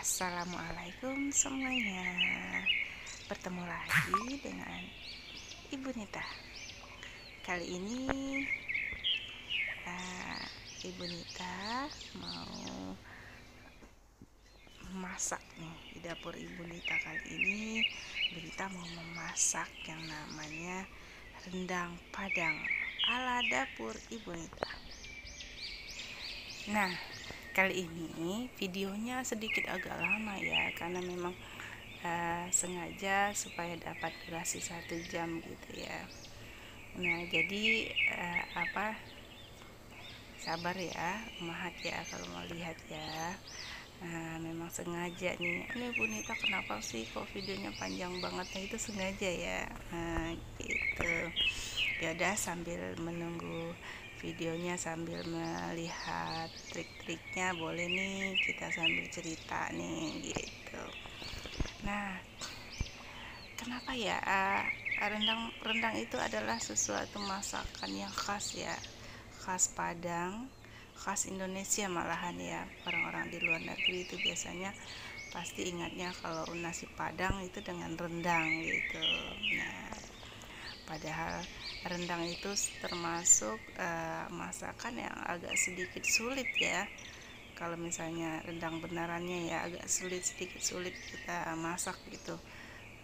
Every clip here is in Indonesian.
Assalamualaikum semuanya. Bertemu lagi dengan Ibu Nita. Kali ini Ibu Nita mau memasak nih. Di dapur Ibu Nita kali ini Ibu Nita mau memasak yang namanya rendang Padang ala dapur Ibu Nita. Nah, kali ini videonya sedikit agak lama ya, karena memang sengaja supaya dapat durasi 1 jam gitu ya. Nah, jadi sabar ya, mahat ya kalau mau lihat ya. Nah, memang sengaja nih. Ini Bu Nita kenapa sih kok videonya panjang banget? Nah, itu sengaja ya. Nah, gitu. Ya udah, sambil menunggu videonya, sambil melihat trik-triknya, boleh nih kita sambil cerita nih gitu. Nah, kenapa ya rendang itu adalah sesuatu masakan yang khas ya, khas Padang, khas Indonesia malahan ya. Orang-orang di luar negeri itu biasanya pasti ingatnya kalau nasi Padang itu dengan rendang gitu. Nah, padahal rendang itu termasuk masakan yang agak sedikit sulit ya. Kalau misalnya rendang benarannya ya agak sedikit sulit kita masak gitu,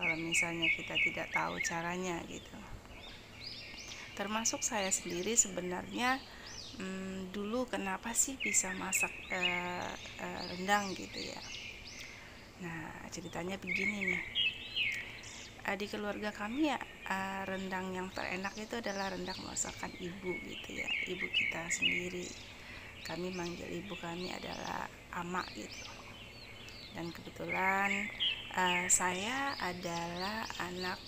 kalau misalnya kita tidak tahu caranya gitu. Termasuk saya sendiri sebenarnya dulu kenapa sih bisa masak rendang gitu ya. Nah, ceritanya begini nih. Di keluarga kami ya, rendang yang terenak itu adalah rendang masakan ibu gitu ya, ibu kita sendiri. Kami manggil ibu kami adalah ama gitu. Dan kebetulan saya adalah anak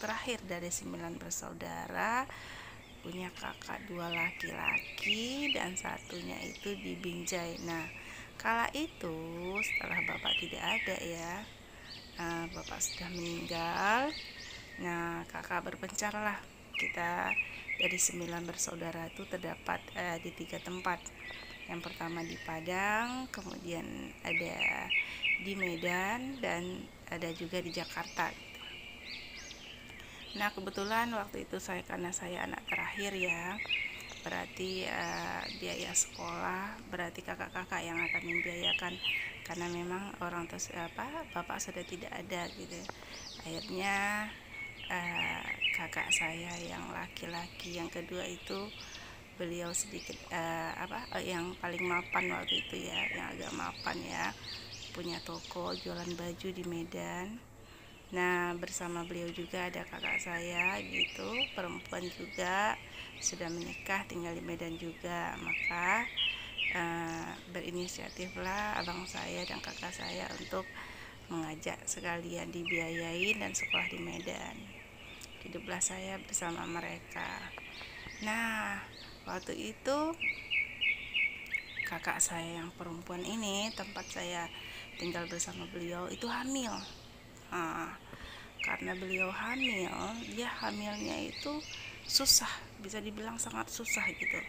terakhir dari 9 bersaudara, punya kakak 2 laki-laki dan satunya itu di Binjai. Nah, kala itu setelah bapak tidak ada ya, bapak sudah meninggal. Nah, kakak berpencar lah. Kita dari 9 bersaudara itu terdapat di 3 tempat. Yang pertama di Padang, kemudian ada di Medan, dan ada juga di Jakarta. Nah, kebetulan waktu itu karena saya anak terakhir ya, berarti biaya sekolah berarti kakak-kakak yang akan membiayakan, karena memang bapak sudah tidak ada gitu. Akhirnya kakak saya yang laki-laki yang kedua itu, beliau sedikit yang paling mapan waktu itu ya, yang agak mapan ya, punya toko jualan baju di Medan. Nah, bersama beliau juga ada kakak saya gitu, perempuan juga, sudah menikah, tinggal di Medan juga. Maka berinisiatiflah abang saya dan kakak saya untuk mengajak sekalian dibiayain dan sekolah di Medan. Hiduplah saya bersama mereka. Nah, waktu itu kakak saya yang perempuan ini, tempat saya tinggal bersama beliau itu hamil. Nah, karena beliau hamil, dia hamilnya itu susah, bisa dibilang sangat susah gitu.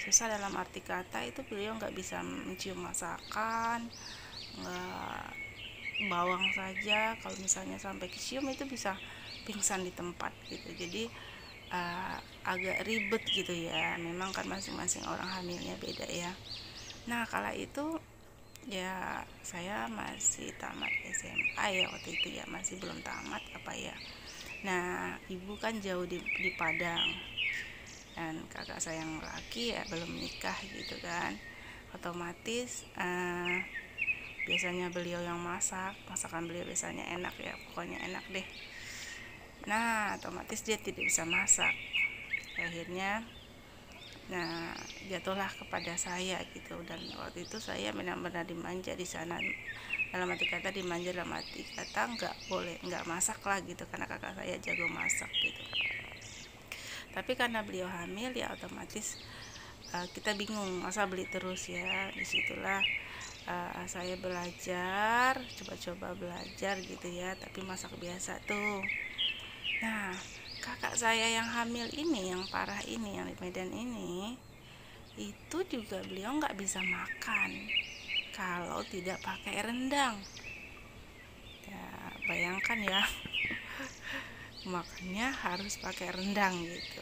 Susah dalam arti kata itu beliau nggak bisa mencium masakan, nggak, bawang saja kalau misalnya sampai kecium itu bisa pingsan di tempat gitu. Jadi agak ribet gitu ya, memang kan masing-masing orang hamilnya beda ya. Nah kala itu ya saya masih tamat SMA ya waktu itu ya, masih belum tamat apa ya. Nah ibu kan jauh di Padang, dan kakak saya yang laki ya belum nikah gitu kan, otomatis biasanya beliau yang masak, masakan beliau biasanya enak ya, pokoknya enak deh. Nah otomatis dia tidak bisa masak, akhirnya nah jatuhlah kepada saya gitu. Dan waktu itu saya benar-benar dimanja di sana, dalam arti kata dimanja, dalam arti kata nggak boleh nggak masak lah gitu, karena kakak saya jago masak gitu. Tapi karena beliau hamil ya otomatis kita bingung masa beli terus ya. Disitulah saya belajar, coba-coba belajar gitu ya, tapi masak biasa tuh. Nah kakak saya yang hamil ini, yang parah ini, yang di Medan ini, itu juga beliau nggak bisa makan kalau tidak pakai rendang ya. Bayangkan ya, makannya harus pakai rendang gitu.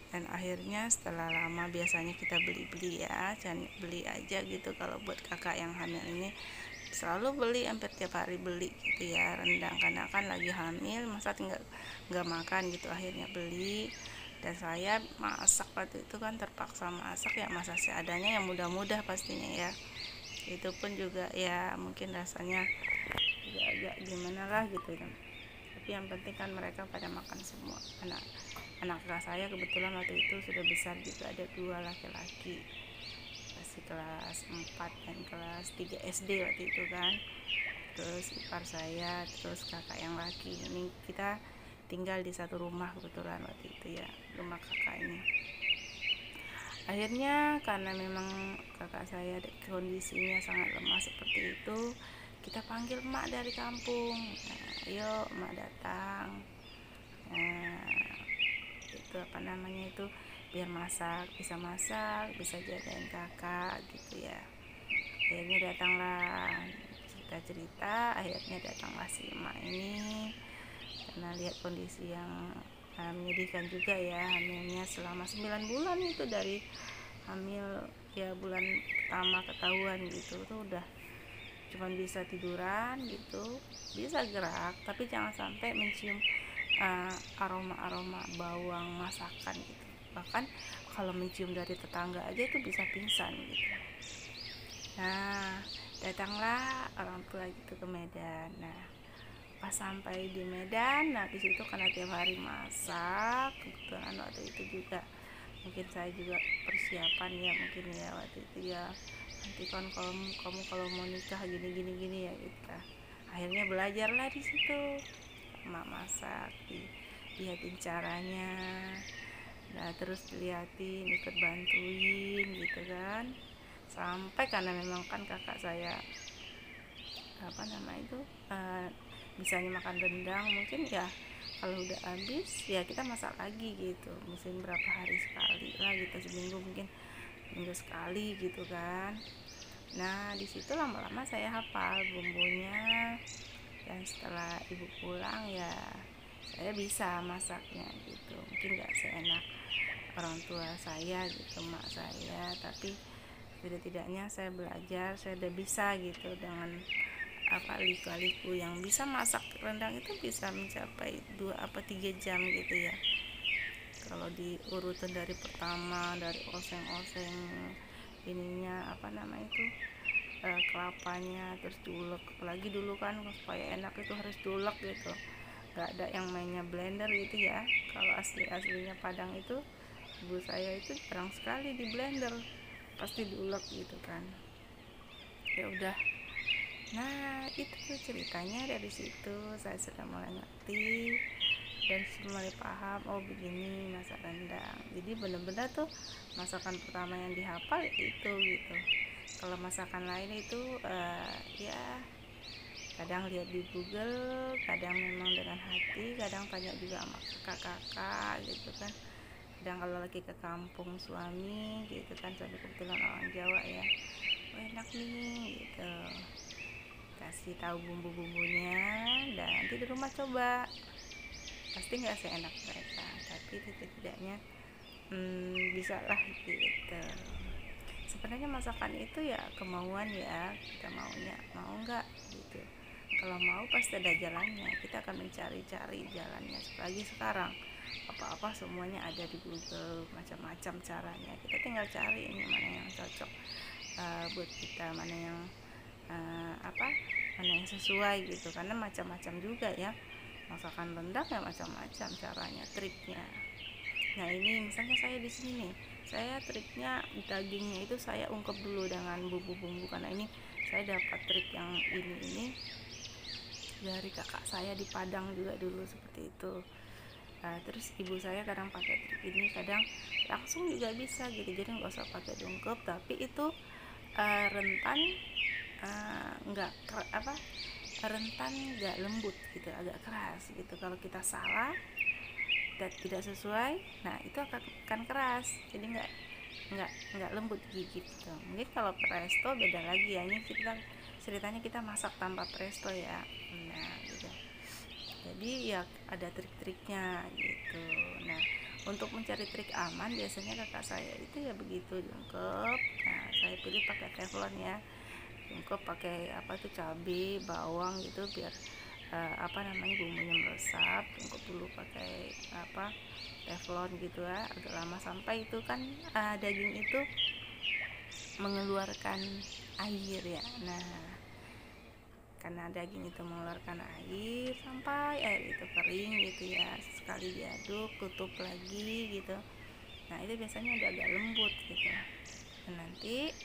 Dan akhirnya setelah lama, biasanya kita beli-beli ya, jangan beli aja gitu. Kalau buat kakak yang hamil ini selalu beli, hampir tiap hari beli gitu ya rendang, karena kan lagi hamil masa nggak makan gitu. Akhirnya beli, dan saya masak waktu itu kan terpaksa masak ya, masak seadanya yang mudah-mudah pastinya ya. Itu pun juga ya mungkin rasanya agak gimana lah gitu kan, tapi yang penting kan mereka pada makan semua. Anak saya kebetulan waktu itu sudah besar juga, ada 2 laki-laki, masih kelas 4 dan kelas 3 SD waktu itu kan. Terus ipar saya, terus kakak yang laki ini, kita tinggal di satu rumah kebetulan waktu itu ya, rumah kakak ini. Akhirnya karena memang kakak saya kondisinya sangat lemah seperti itu, kita panggil emak dari kampung. Nah, ayo emak datang, itu apa namanya itu, biar masak, bisa jagain kakak gitu ya. Akhirnya datanglah, cerita-cerita, akhirnya datanglah si emak ini, karena lihat kondisi yang menyedihkan juga ya, hamilnya selama 9 bulan itu, dari hamil ya bulan pertama ketahuan gitu tuh udah cuman bisa tiduran gitu, bisa gerak tapi jangan sampai mencium aroma-aroma bawang masakan gitu. Bahkan kalau mencium dari tetangga aja itu bisa pingsan gitu. Nah datanglah orang tua gitu ke Medan. Nah pas sampai di Medan, nah disitu karena tiap hari masak, kebetulan waktu itu juga mungkin saya juga persiapan ya, mungkin ya waktu itu ya, nanti kan kamu kalau mau nikah gini ya gitu. Akhirnya belajarlah di situ, emak masak, dilihatin caranya, nah terus dilihatin, ikut bantuin gitu kan. Sampai karena memang kan kakak saya apa nama itu misalnya makan rendang, mungkin ya kalau udah habis ya kita masak lagi gitu, mungkin berapa hari sekali lah gitu, seminggu mungkin minggu sekali gitu kan. Nah disitu lama-lama saya hafal bumbunya, dan setelah ibu pulang ya saya bisa masaknya gitu. Mungkin gak seenak orang tua saya gitu, mak saya, tapi tidak-tidaknya saya belajar, saya udah bisa gitu, dengan apa liku-liku yang bisa masak rendang itu bisa mencapai 2 apa 3 jam gitu ya. Kalau diurutan dari pertama, dari oseng-oseng ininya apa nama itu kelapanya, terus diulek, apalagi dulu kan supaya enak itu harus diulek gitu, nggak ada yang mainnya blender gitu ya. Kalau aslinya Padang itu, ibu saya itu jarang sekali di blender, pasti diulek gitu kan. Ya udah, nah itu ceritanya, dari situ saya sudah mulai ngerti dan mulai paham, oh begini masak rendang. Jadi bener-bener tuh masakan pertama yang dihafal itu gitu. Kalau masakan lain itu ya kadang lihat di Google, kadang memang dengan hati, kadang tanya juga sama kakak-kakak gitu kan. Kadang kalau lagi ke kampung suami gitu kan, suami kebetulan orang Jawa ya, oh enak nih gitu, kasih tahu bumbu-bumbunya, dan nanti di rumah coba, pasti nggak seenak mereka, tapi setidaknya bisa lah gitu. Sebenarnya masakan itu ya kemauan ya, kita maunya mau nggak gitu. Kalau mau pasti ada jalannya, kita akan mencari-cari jalannya. Apalagi sekarang apa-apa semuanya ada di Google, macam-macam caranya, kita tinggal cari ini mana yang cocok buat kita, mana yang mana yang sesuai gitu, karena macam-macam juga ya, masakan rendang ya macam-macam caranya, triknya. Nah ini misalnya saya di sini nih, saya triknya dagingnya itu saya ungkep dulu dengan bumbu-bumbu, karena ini saya dapat trik yang ini dari kakak saya di Padang juga dulu seperti itu. Terus ibu saya kadang pakai trik ini, kadang langsung juga bisa gitu, jadi nggak usah pakai diungkep, tapi itu rentan nggak rentan nggak lembut gitu, agak keras gitu. Kalau kita salah dan tidak sesuai, nah itu akan keras, jadi nggak lembut gigit gitu. Mungkin kalau presto beda lagi ya, ini ceritanya kita masak tanpa presto ya. Nah gitu, jadi ya ada trik-triknya gitu. Nah untuk mencari trik aman biasanya kakak saya itu ya begitu, diungkep. Nah saya pilih pakai teflon ya, diungkep pakai cabai bawang gitu, biar bumbunya meresap. Diungkep dulu pakai teflon gitu ya, agak lama, sampai itu kan daging itu mengeluarkan air ya. Nah karena daging itu mengeluarkan air, sampai air itu kering gitu ya, sekali diaduk, tutup lagi gitu. Nah itu biasanya udah agak lembut gitu. Dan nanti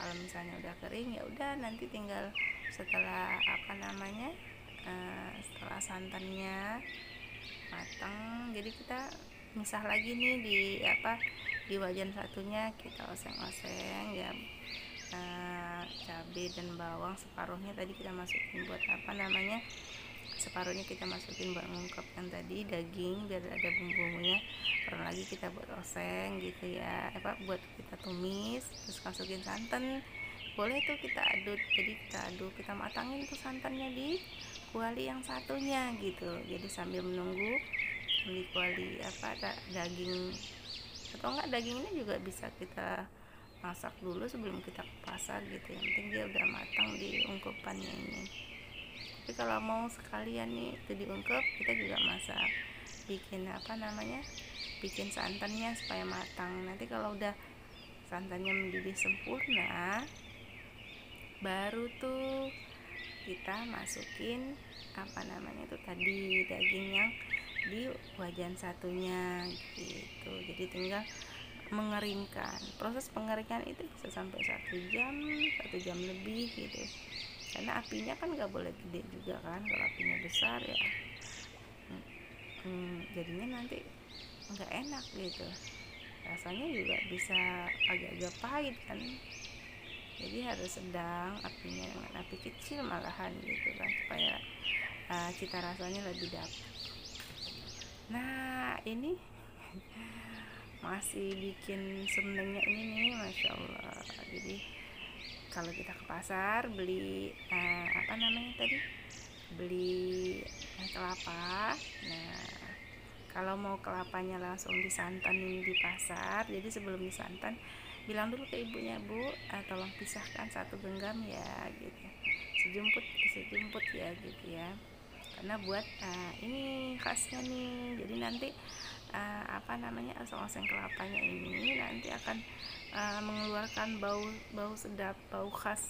kalau misalnya udah kering ya udah, nanti tinggal setelah setelah santannya matang, jadi kita misah lagi nih di wajan satunya, kita oseng-oseng ya, cabai dan bawang separuhnya tadi kita masukin buat separuhnya kita masukin buat ngungkep yang tadi daging, biar ada bumbu-bumbunya. Baru lagi kita buat oseng gitu ya, buat kita tumis, terus masukin santan, boleh tuh kita aduk. Jadi kita matangin tuh santannya di kuali yang satunya gitu. Jadi sambil menunggu di kuali daging, atau enggak daging ini juga bisa kita masak dulu sebelum kita ke pasar gitu, yang penting dia udah matang di ungkepannya ini. Tapi kalau mau sekalian nih itu diungkep, kita juga masak, bikin santannya supaya matang. Nanti kalau udah santannya mendidih sempurna, baru tuh kita masukin itu tadi daging yang di wajan satunya gitu. Jadi tinggal mengeringkan, proses pengeringan itu bisa sampai 1 jam lebih gitu, karena apinya kan nggak boleh gede juga kan, kalau apinya besar ya jadinya nanti nggak enak gitu, rasanya juga bisa agak-agak pahit kan. Jadi harus sedang apinya, dengan api kecil malahan gitu kan, supaya cita rasanya lebih dapat. Nah ini masih bikin semennya ini nih, masya Allah. Jadi kalau kita ke pasar beli beli kelapa. Nah kalau mau kelapanya langsung disantanin di pasar, jadi sebelum disantan bilang dulu ke ibunya, Bu tolong pisahkan 1 genggam ya gitu, sejumput ya gitu ya, karena buat ini khasnya nih. Jadi nanti oseng-oseng kelapanya ini nanti akan mengeluarkan bau sedap, bau khas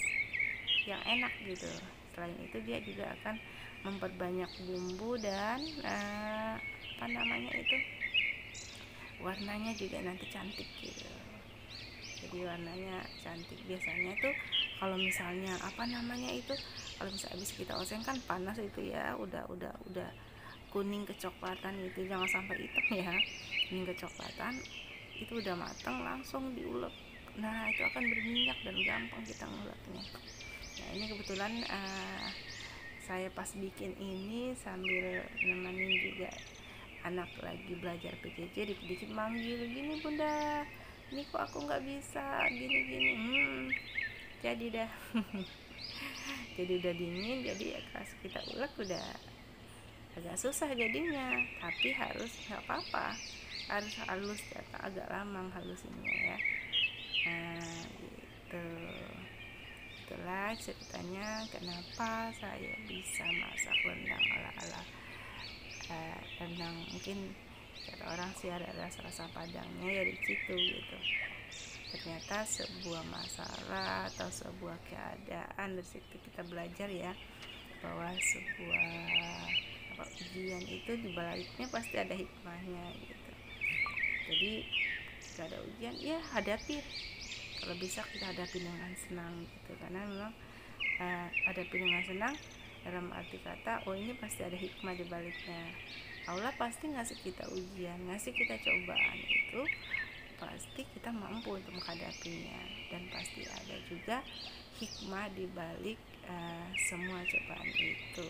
yang enak gitu. Selain itu dia juga akan memperbanyak bumbu dan warnanya juga nanti cantik gitu. Jadi warnanya cantik. Biasanya tuh kalau misalnya kalau misalnya habis kita oseng kan panas itu ya, udah kuning kecoklatan gitu, jangan sampai hitam ya, kuning kecoklatan. Itu udah matang langsung diulek. Nah itu akan berminyak dan gampang kita nguleknya. Nah ini kebetulan saya pas bikin ini sambil nemenin juga anak lagi belajar PJJ, dikit-dikit manggil, gini bunda, ini kok aku nggak bisa gini-gini. Jadi dah jadi udah dingin, jadi ya pas kita ulek udah agak susah jadinya, tapi harus nggak apa-apa, harus halus ya, agak lama halusinnya ya. Nah gitu, itulah ceritanya kenapa saya bisa masak rendang ala-ala rendang, mungkin kata orang sih ada rasa-rasa Padangnya ya di situ gitu. Ternyata sebuah masalah atau sebuah keadaan, dari situ kita belajar ya bahwa sebuah ujian itu dibaliknya pasti ada hikmahnya gitu. Jadi jika ada ujian ya hadapi, kalau bisa kita hadapi dengan senang gitu, karena memang hadapi dengan senang dalam arti kata, oh ini pasti ada hikmah di baliknya. Allah pasti ngasih kita ujian, ngasih kita cobaan, itu pasti kita mampu untuk menghadapinya, dan pasti ada juga hikmah di balik semua cobaan itu.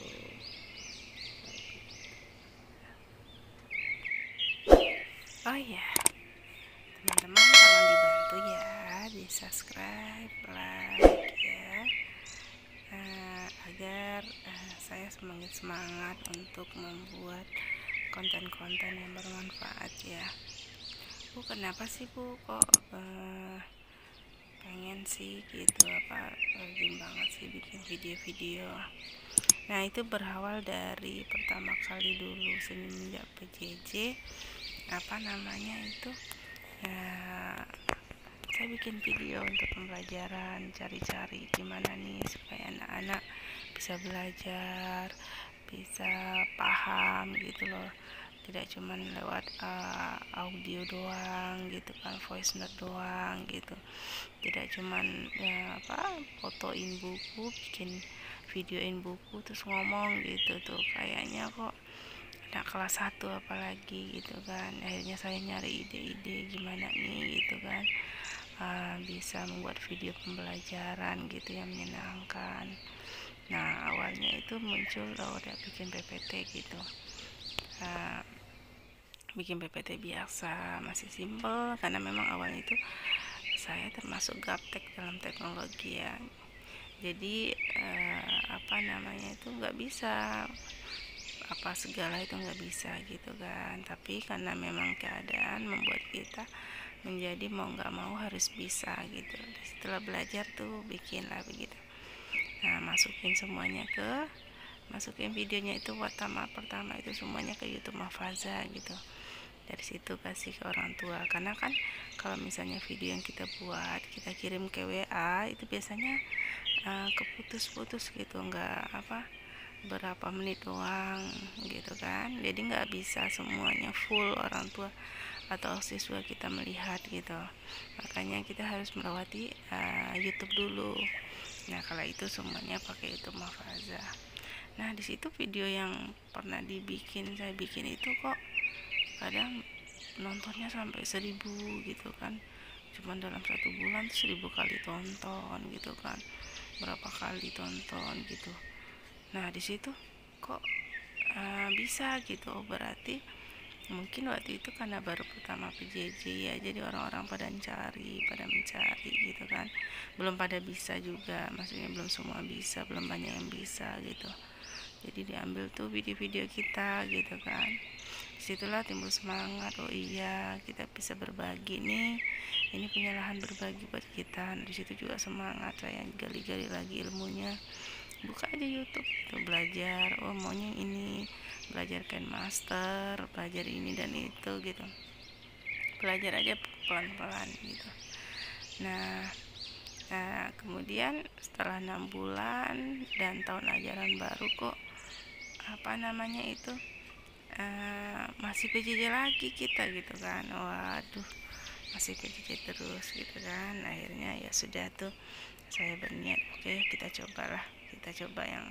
Oh ya, teman-teman tolong dibantu ya, di subscribe, like ya, agar saya semakin semangat untuk membuat konten-konten yang bermanfaat ya. Bu, kenapa sih Bu kok pengen sih gitu, rajin banget sih bikin video-video. Nah itu berawal dari pertama kali dulu semenjak PJJ, saya bikin video untuk pembelajaran, cari-cari gimana nih supaya anak-anak bisa belajar, bisa paham gitu loh, tidak cuma lewat audio doang gitu kan, voice note doang gitu, tidak cuma fotoin buku, bikin videoin buku terus ngomong gitu tuh, kayaknya kok anak kelas 1 apalagi gitu kan. Akhirnya saya nyari ide-ide gimana nih gitu kan, bisa membuat video pembelajaran gitu yang menyenangkan. Nah awalnya itu muncul udah bikin PPT gitu, bikin PPT biasa, masih simple karena memang awalnya itu saya termasuk gaptek dalam teknologi ya. Jadi itu nggak bisa segala itu nggak bisa gitu kan, tapi karena memang keadaan membuat kita menjadi mau nggak mau harus bisa gitu. Setelah belajar tuh bikin lah begitu. Nah masukin videonya itu pertama itu semuanya ke YouTube Mahfaza gitu. Dari situ kasih ke orang tua, karena kan kalau misalnya video yang kita buat kita kirim ke WA itu biasanya keputus-putus gitu, nggak berapa menit doang gitu kan, jadi nggak bisa semuanya full orang tua atau siswa kita melihat gitu. Makanya kita harus melewati YouTube dulu. Nah kalau itu semuanya pakai YouTube Mahfaza. Nah di situ video yang pernah saya bikin itu kok kadang nontonnya sampai 1000 gitu kan, cuman dalam 1 bulan 1000 kali tonton gitu kan, berapa kali tonton gitu. Nah di situ kok bisa gitu, berarti mungkin waktu itu karena baru pertama PJJ ya, jadi orang-orang pada mencari gitu kan, belum pada bisa juga, maksudnya belum semua bisa, belum banyak yang bisa gitu. Jadi diambil tuh video-video kita gitu kan, disitulah timbul semangat, oh iya kita bisa berbagi nih, ini punya lahan berbagi buat kita. Nah, di situ juga semangat saya gali-gali lagi ilmunya, buka aja YouTube tuh belajar, oh maunya ini, belajar Ken Master, belajar ini dan itu gitu, belajar aja pelan-pelan gitu. Nah kemudian setelah 6 bulan dan tahun ajaran baru kok masih PJJ lagi kita gitu kan, waduh masih PJJ terus gitu kan. Akhirnya ya sudah tuh saya berniat, oke kita coba yang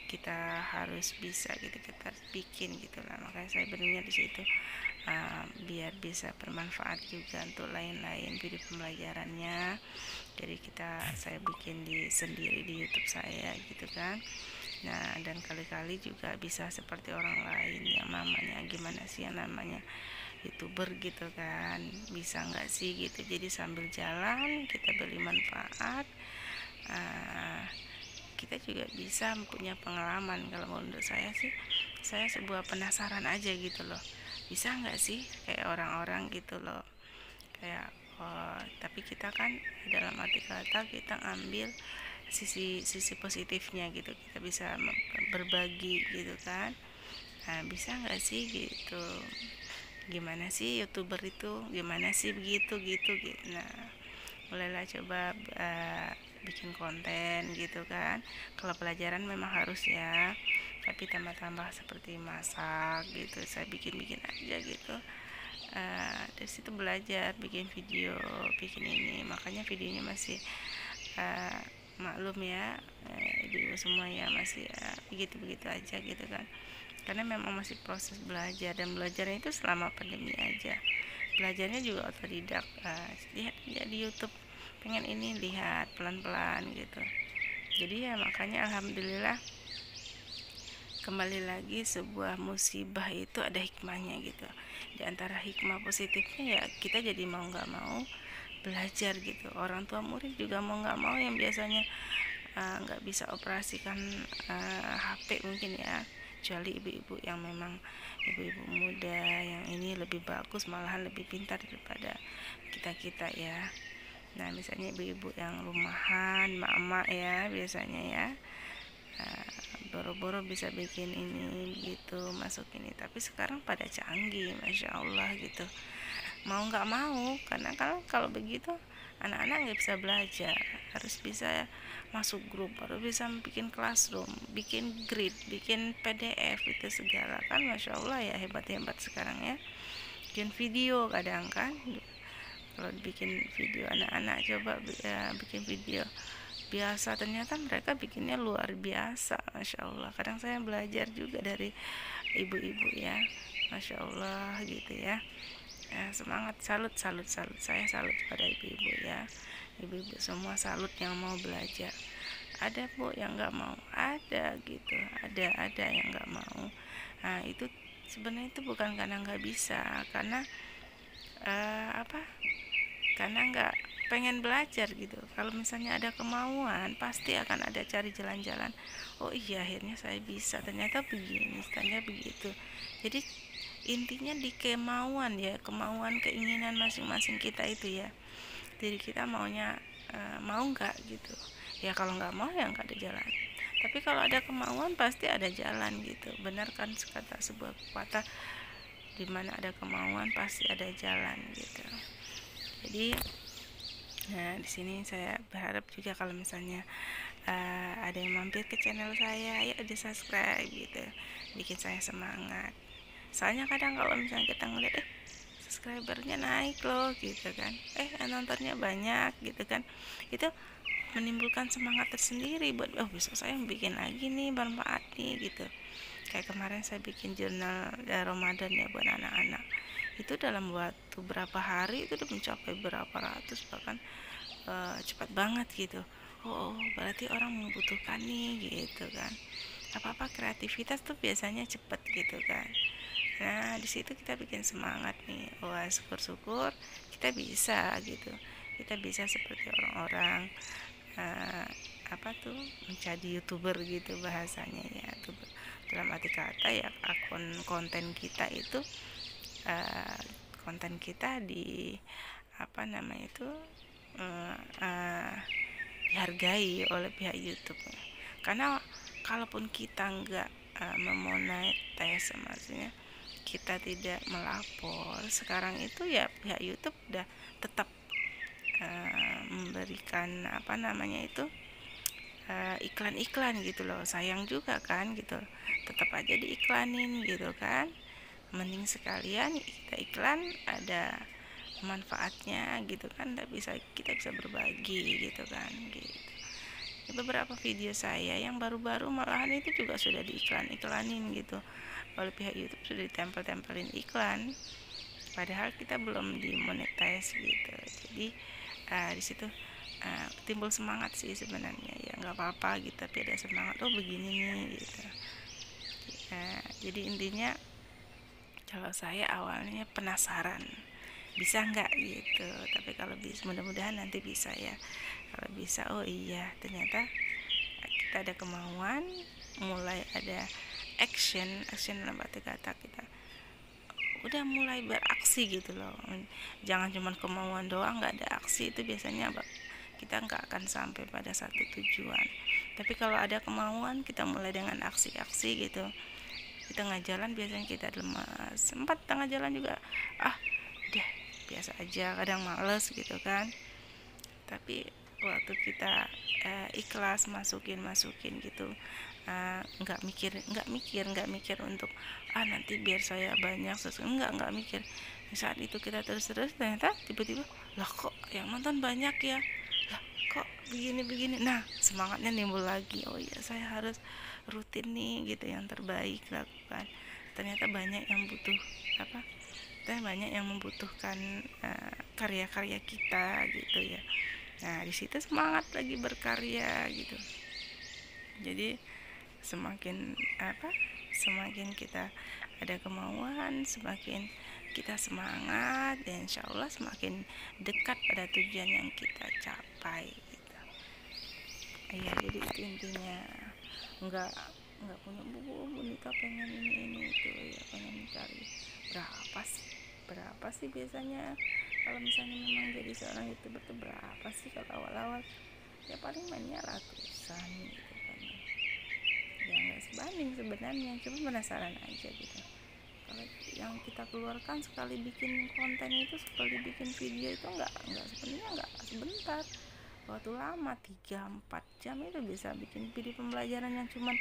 kita harus bisa gitu, kita harus bikin gitu lah. Makanya saya berinya di situ biar bisa bermanfaat juga untuk lain-lain video pembelajarannya. Jadi saya bikin sendiri di YouTube saya gitu kan. Nah, dan kali-kali juga bisa seperti orang lain yang namanya gimana sih yang namanya YouTuber gitu kan, bisa nggak sih gitu. Jadi sambil jalan kita beri manfaat, kita juga bisa punya pengalaman. Kalau menurut saya sih, saya sebuah penasaran aja gitu loh, bisa nggak sih kayak orang-orang gitu loh, kayak tapi kita kan dalam arti kata kita ambil sisi positifnya gitu, kita bisa berbagi gitu kan. Nah, bisa nggak sih gitu, gimana sih YouTuber itu, gimana sih begitu gitu gitu. Nah, mulailah coba bikin konten gitu kan. Kalau pelajaran memang harus ya, tapi tambah-tambah seperti masak gitu saya bikin-bikin aja gitu. Dari situ belajar bikin video, bikin ini, makanya videonya masih maklum ya, ibu-ibu semua ya, masih begitu-begitu aja gitu kan, karena memang masih proses belajar, dan belajarnya itu selama pandemi aja. Belajarnya juga otodidak, lihat ya di YouTube, pengen ini lihat pelan-pelan gitu. Jadi ya makanya alhamdulillah, kembali lagi sebuah musibah itu ada hikmahnya gitu. Di antara hikmah positifnya ya kita jadi mau nggak mau belajar gitu. Orang tua murid juga mau nggak mau, yang biasanya nggak bisa operasikan HP mungkin ya, kecuali ibu-ibu yang memang ibu-ibu muda yang ini lebih bagus, malahan lebih pintar daripada kita ya. Nah, misalnya ibu-ibu yang rumahan, mak-mak ya biasanya ya, boro-boro bisa bikin ini gitu, masuk ini. Tapi sekarang pada canggih, masya Allah gitu, mau nggak mau, karena kalau begitu anak-anak nggak bisa belajar, harus bisa masuk grup, harus bisa bikin classroom, bikin grid, bikin PDF, itu segala kan, masya Allah ya, hebat-hebat sekarang ya. Bikin video kadang kan, kalau bikin video anak-anak coba bikin video biasa, ternyata mereka bikinnya luar biasa, masya Allah. Kadang saya belajar juga dari ibu-ibu ya, masya Allah gitu ya. Semangat, salut, saya salut pada ibu-ibu ya, ibu-ibu semua salut yang mau belajar. Ada bu yang nggak mau, ada gitu, ada yang nggak mau. Nah, itu sebenarnya itu bukan karena nggak bisa, karena karena nggak pengen belajar gitu. Kalau misalnya ada kemauan, pasti akan ada cari jalan-jalan. Oh iya, akhirnya saya bisa, ternyata begini, ternyata begitu. Jadi intinya di kemauan ya, kemauan, keinginan masing-masing kita itu ya. Jadi kita maunya mau nggak gitu ya. Kalau nggak mau ya nggak ada jalan, tapi kalau ada kemauan pasti ada jalan gitu. Benar kan kata sebuah pepatah, di mana ada kemauan pasti ada jalan gitu. Jadi di sini saya berharap juga kalau misalnya ada yang mampir ke channel saya, ya di subscribe gitu, bikin saya semangat. Soalnya kadang kalau misalnya kita ngeliat subscribernya naik loh gitu kan, nontonnya banyak gitu kan, itu menimbulkan semangat tersendiri buat besok saya bikin lagi nih, bermanfaat nih gitu. Kayak kemarin saya bikin jurnal Ramadan ya buat anak-anak, itu dalam waktu berapa hari itu udah mencapai berapa ratus, bahkan cepat banget gitu. Berarti orang membutuhkan nih gitu kan. Apa-apa kreativitas tuh biasanya cepet gitu kan. Nah, di situ kita bikin semangat nih. Wah, syukur-syukur kita bisa gitu. Kita bisa seperti orang-orang menjadi YouTuber gitu bahasanya ya. YouTuber dalam arti kata ya, akun konten kita itu konten kita dihargai oleh pihak YouTube. Karena kalaupun kita nggak memonetize, maksudnya kita tidak melapor sekarang itu ya, pihak YouTube udah tetap memberikan iklan-iklan gitu loh. Sayang juga kan gitu, tetap aja diiklanin gitu kan. Mending sekalian kita iklan, ada manfaatnya gitu kan, kita bisa berbagi gitu kan gitu. beberapa video saya yang baru-baru malahan itu juga sudah diiklanin gitu oleh pihak YouTube, sudah ditempel-tempelin iklan padahal kita belum dimonetize gitu. Jadi di situ timbul semangat sih sebenarnya, ya nggak apa-apa gitu, tapi ada semangat, oh begini nih gitu. Jadi intinya kalau saya awalnya penasaran bisa nggak gitu, tapi kalau bisa mudah-mudahan nanti bisa ya. Kalau bisa, oh iya ternyata kita ada kemauan, mulai ada action dalam arti kata kita udah mulai beraksi gitu loh. Jangan cuma kemauan doang nggak ada aksi, itu biasanya kita nggak akan sampai pada satu tujuan. Tapi kalau ada kemauan, kita mulai dengan aksi-aksi gitu. Di tengah jalan biasanya kita lemas, sempat tengah jalan juga udah biasa aja, kadang males gitu kan. Tapi waktu kita ikhlas masukin gitu, nggak mikir untuk nanti biar saya banyak nggak mikir. Saat itu kita terus ternyata tiba-tiba lah kok yang nonton banyak ya, lah kok begini, nah semangatnya timbul lagi, oh iya saya harus rutin nih gitu, yang terbaik lakukan. Ternyata banyak yang butuh banyak yang membutuhkan karya-karya kita gitu ya. Nah di situ semangat lagi berkarya gitu. Jadi semakin semakin kita ada kemauan, semakin kita semangat, dan insya Allah semakin dekat pada tujuan yang kita capai gitu. Iya, jadi itu intinya. Nggak punya buku nikah pengen ini itu ya, pengen cari berapa sih biasanya kalau misalnya memang jadi seorang youtuber tuh, berapa sih kalau awal-awal ya, paling mainnya ratusan gitu kan ya, nggak sebanding sebenarnya, cuma penasaran aja gitu. Kalau yang kita keluarkan sekali bikin konten itu, sekali bikin video itu sebenarnya nggak sebentar, waktu lama 3-4 jam itu bisa bikin video pembelajaran yang cuma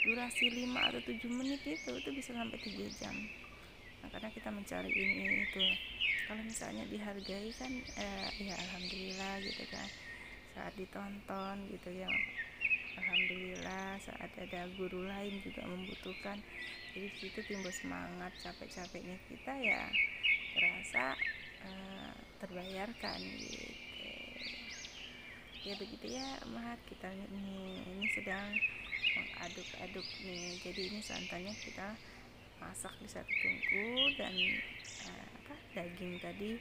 durasi 5 atau 7 menit itu bisa sampai 3 jam. Nah, karena kita mencari ini itu, kalau misalnya dihargai kan ya alhamdulillah gitu kan, saat ditonton gitu ya alhamdulillah, saat ada guru lain juga membutuhkan, jadi situ timbul semangat, capek-capeknya kita ya terasa terbayarkan gitu ya. Begitu ya Mahat, kita ini sedang mengaduk-aduk nih, jadi ini santannya kita masak di satu tungku, dan daging tadi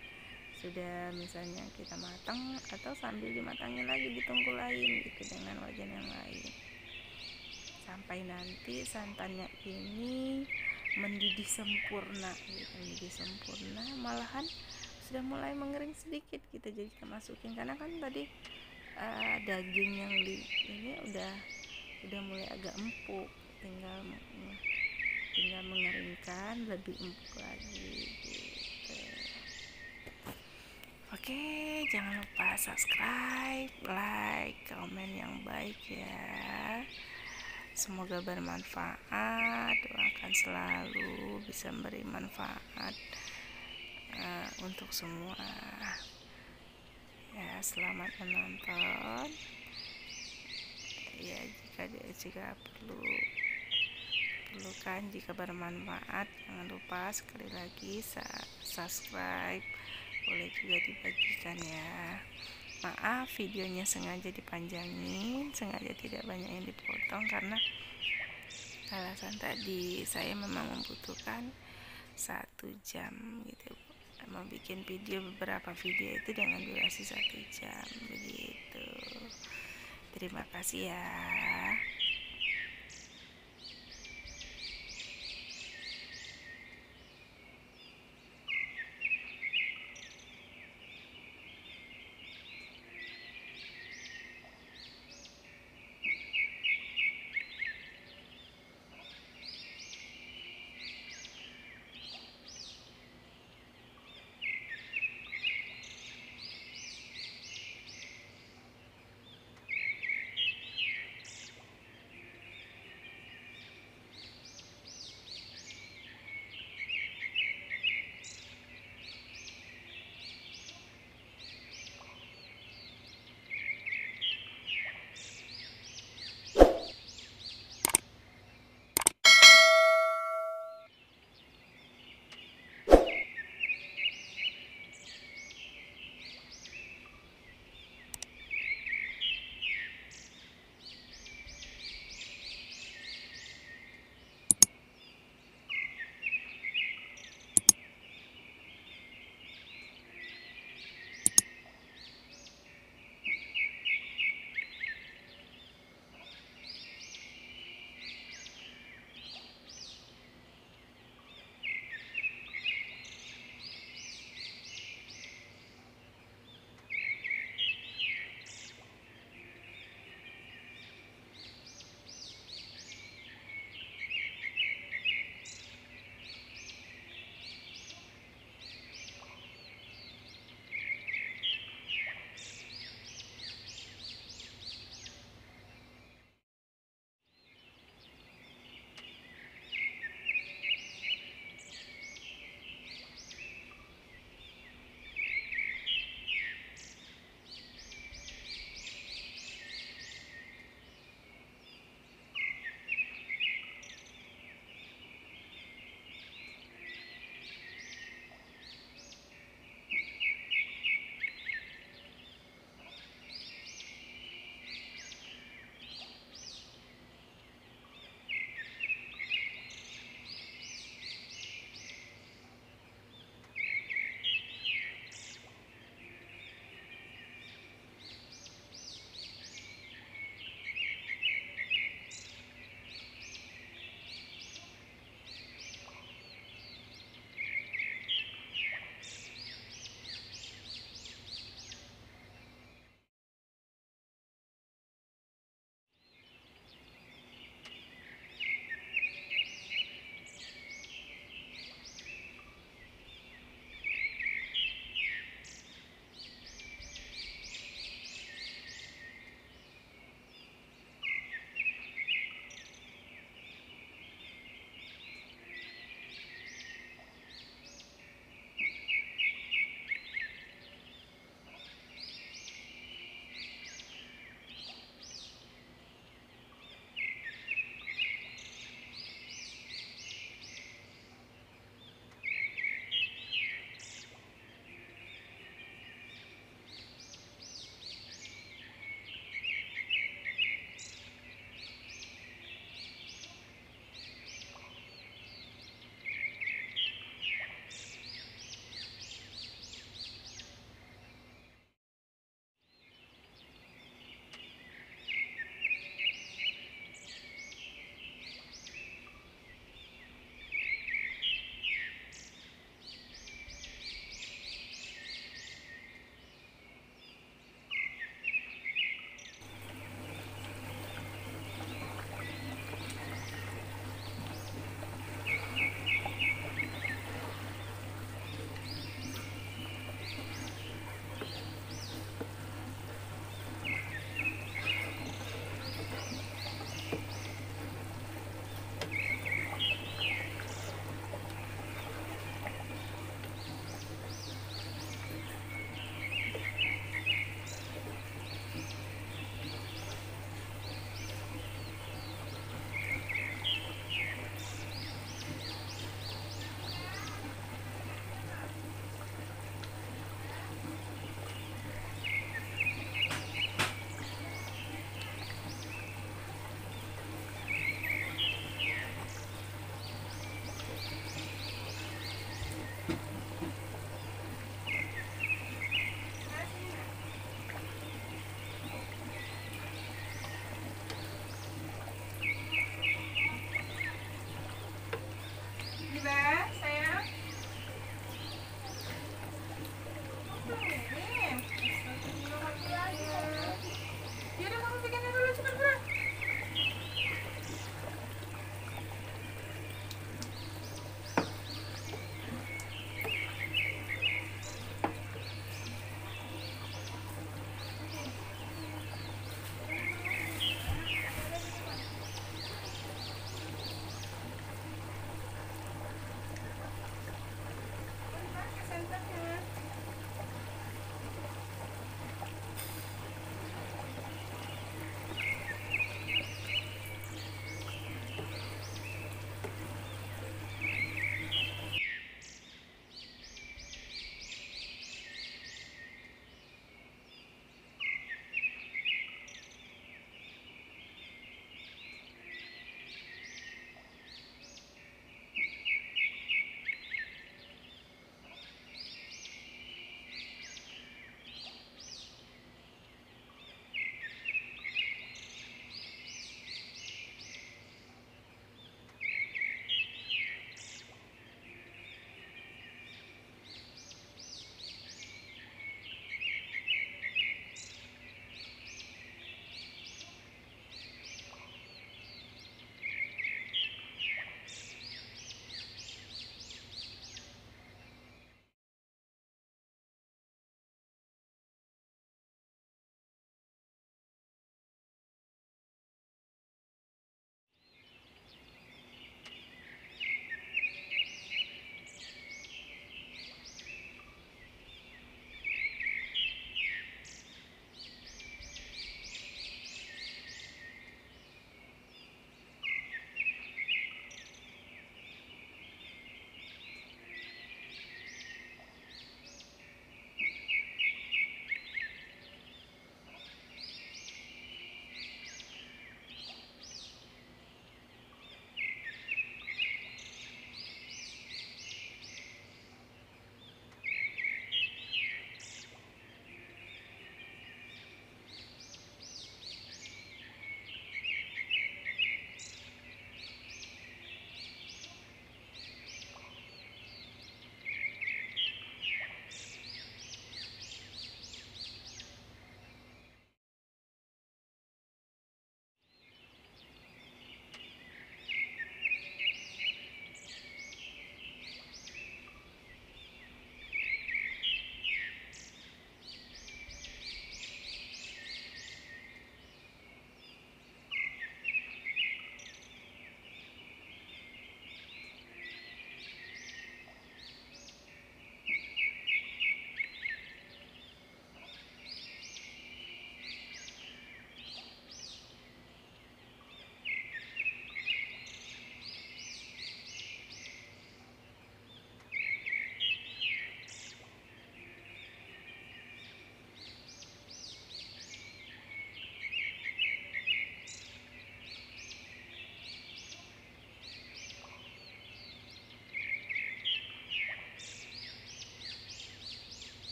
sudah misalnya kita matang atau sambil dimatangin lagi di tungku lain gitu dengan wajan yang lain, sampai nanti santannya ini mendidih sempurna gitu, malahan sudah mulai mengering sedikit gitu. Jadi kita masukin, karena kan tadi daging yang ini udah mulai agak empuk, tinggal mengeringkan lebih empuk lagi gitu. Oke, jangan lupa subscribe, like, komen yang baik ya. Semoga bermanfaat, doakan selalu bisa memberi manfaat untuk semua ya. Selamat menonton ya. Jika perlukan, jika bermanfaat, jangan lupa sekali lagi subscribe, boleh juga dibagikan ya. Maaf videonya sengaja dipanjangin, sengaja tidak banyak yang dipotong karena alasan tadi, saya memang membutuhkan 1 jam gitu, mau bikin beberapa video itu dengan durasi 1 jam begitu. Terima kasih ya.